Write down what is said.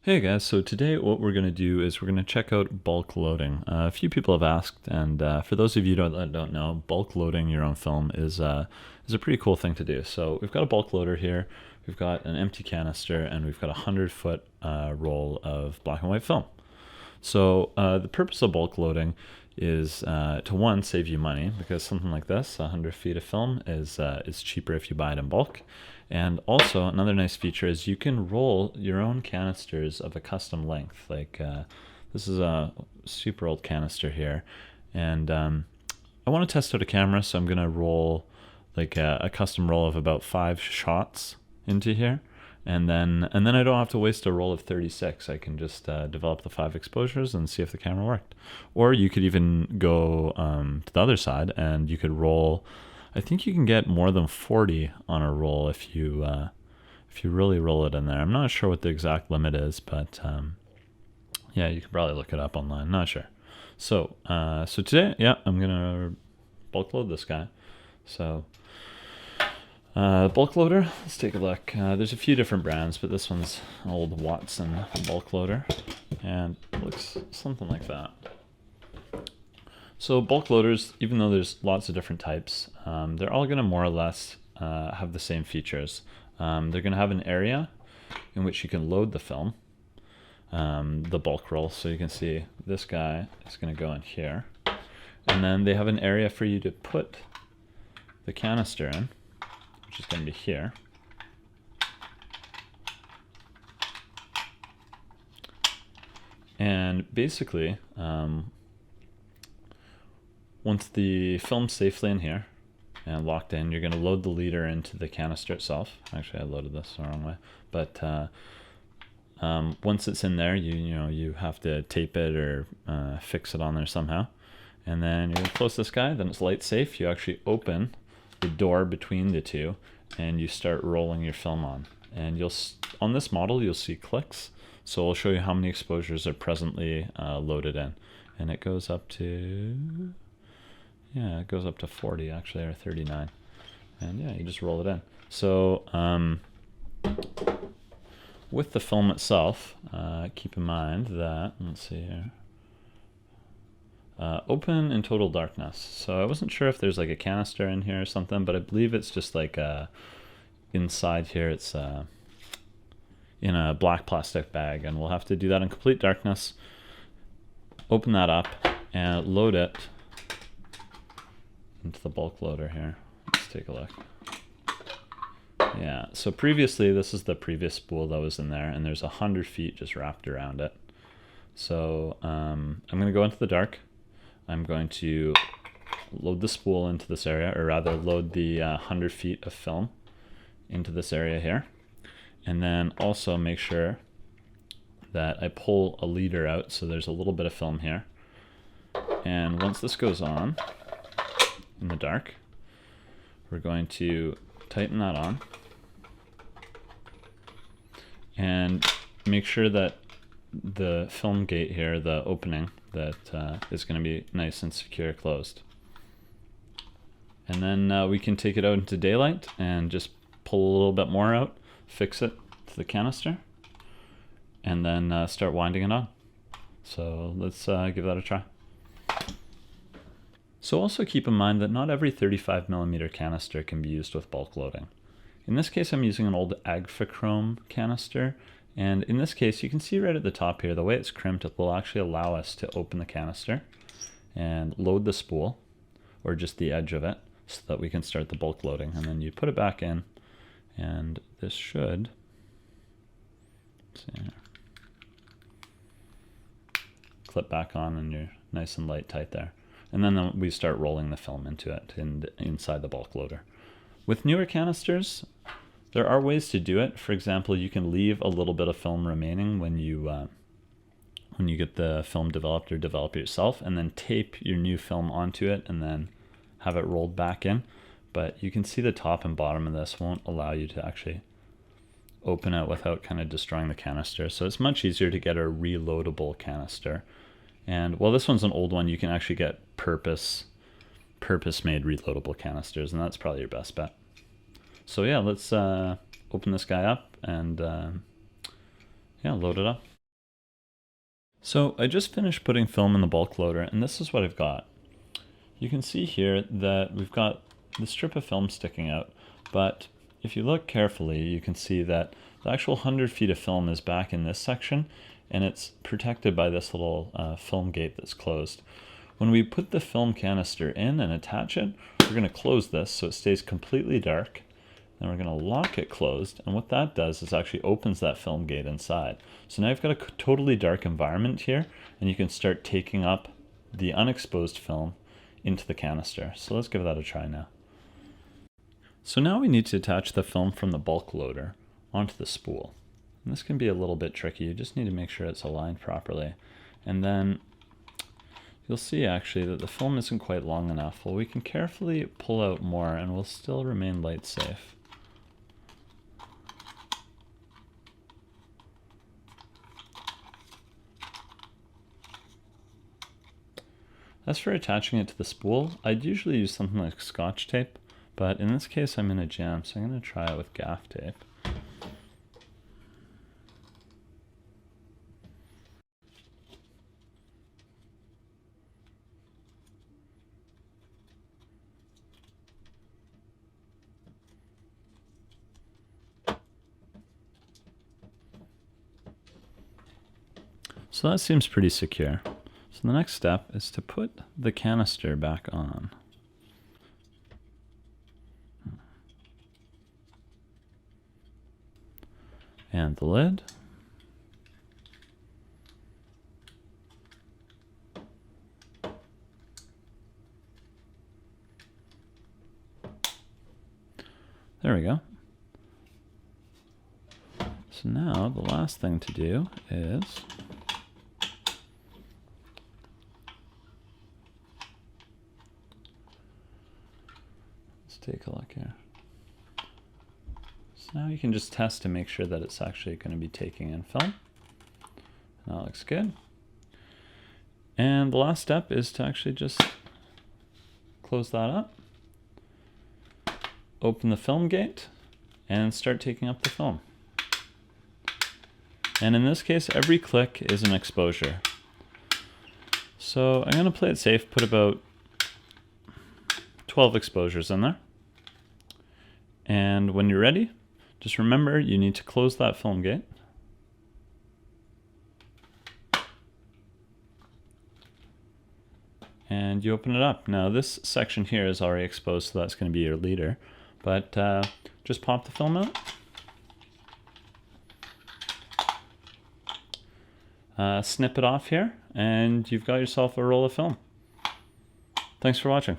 Hey guys, so today what we're going to do is we're going to check out bulk loading. A few people have asked, and for those of you that don't know, bulk loading your own film is a pretty cool thing to do. So we've got a bulk loader here, we've got an empty canister, and we've got a 100-foot roll of black and white film. So the purpose of bulk loading is to one, save you money, because something like this, 100 feet of film, is cheaper if you buy it in bulk. And also another nice feature is you can roll your own canisters of a custom length. Like this is a super old canister here, and I want to test out a camera, so I'm gonna roll like a custom roll of about 5 shots into here. And then I don't have to waste a roll of 36. I can just develop the 5 exposures and see if the camera worked. Or you could even go to the other side and you could roll. I think you can get more than 40 on a roll if you really roll it in there. I'm not sure what the exact limit is, but yeah, you could probably look it up online. Not sure. So today, yeah, I'm gonna bulk load this guy. So. Bulk loader, let's take a look. There's a few different brands, but this one's an old Watson bulk loader, and it looks something like that. So bulk loaders, even though there's lots of different types, they're all going to more or less have the same features. They're going to have an area in which you can load the film, the bulk roll, so you can see this guy is going to go in here. And then they have an area for you to put the canister in, which is going to be here. And basically, once the film's safely in here and locked in, you're going to load the leader into the canister itself. Actually, I loaded this the wrong way. But once it's in there, you have to tape it or fix it on there somehow. And then you're going to close this guy. Then it's light safe. You actually open the door between the two, and you start rolling your film on. And on this model, you'll see clicks. So I'll show you how many exposures are presently loaded in. And it goes up to, yeah, it goes up to 40 actually, or 39. And yeah, you just roll it in. So with the film itself, keep in mind that, let's see here, open in total darkness. So I wasn't sure if there's like a canister in here or something, but I believe it's just like inside here it's in a black plastic bag, and we'll have to do that in complete darkness. Open that up and load it into the bulk loader here. Let's take a look. Yeah, so previously this is the previous spool that was in there, and there's 100 feet just wrapped around it. So I'm going to go into the dark. I'm going to load the spool into this area, or rather load the 100 feet of film into this area here. And then also make sure that I pull a leader out so there's a little bit of film here. And once this goes on in the dark, we're going to tighten that on and make sure that the film gate here, the opening, that is going to be nice and secure closed. And then we can take it out into daylight and just pull a little bit more out, fix it to the canister, and then start winding it on. So let's give that a try. So also keep in mind that not every 35mm canister can be used with bulk loading. In this case, I'm using an old Agfachrome canister. And in this case, you can see right at the top here, the way it's crimped, it will actually allow us to open the canister and load the spool, or just the edge of it, so that we can start the bulk loading. And then you put it back in, and this should, let's see here, clip back on, and you're nice and light tight there. And then we start rolling the film into it inside the bulk loader. With newer canisters, there are ways to do it. For example, you can leave a little bit of film remaining when you get the film developed, or develop it yourself, and then tape your new film onto it and then have it rolled back in. But you can see the top and bottom of this won't allow you to actually open it without kind of destroying the canister. So it's much easier to get a reloadable canister. And while this one's an old one, you can actually get purpose-made reloadable canisters, and that's probably your best bet. So yeah, let's open this guy up and yeah, load it up. So I just finished putting film in the bulk loader, and this is what I've got. You can see here that we've got the strip of film sticking out, but if you look carefully, you can see that the actual 100 feet of film is back in this section, and it's protected by this little film gate that's closed. When we put the film canister in and attach it, we're going to close this so it stays completely dark. Then we're going to lock it closed, and what that does is actually opens that film gate inside. So now you've got a totally dark environment here, and you can start taking up the unexposed film into the canister. So let's give that a try now. So now we need to attach the film from the bulk loader onto the spool. And this can be a little bit tricky. You just need to make sure it's aligned properly. And then you'll see actually that the film isn't quite long enough. Well, we can carefully pull out more and we'll still remain light safe. As for attaching it to the spool, I'd usually use something like Scotch tape, but in this case I'm in a jam, so I'm going to try it with gaff tape. So that seems pretty secure. So the next step is to put the canister back on. And the lid. There we go. So now the last thing to do is take a look here. So now you can just test to make sure that it's actually going to be taking in film. That looks good. And the last step is to actually just close that up, open the film gate, and start taking up the film. And in this case, every click is an exposure. So I'm going to play it safe, put about 12 exposures in there. And when you're ready, just remember you need to close that film gate. And you open it up. Now this section here is already exposed, so that's going to be your leader. But just pop the film out. Snip it off here, and you've got yourself a roll of film. Thanks for watching.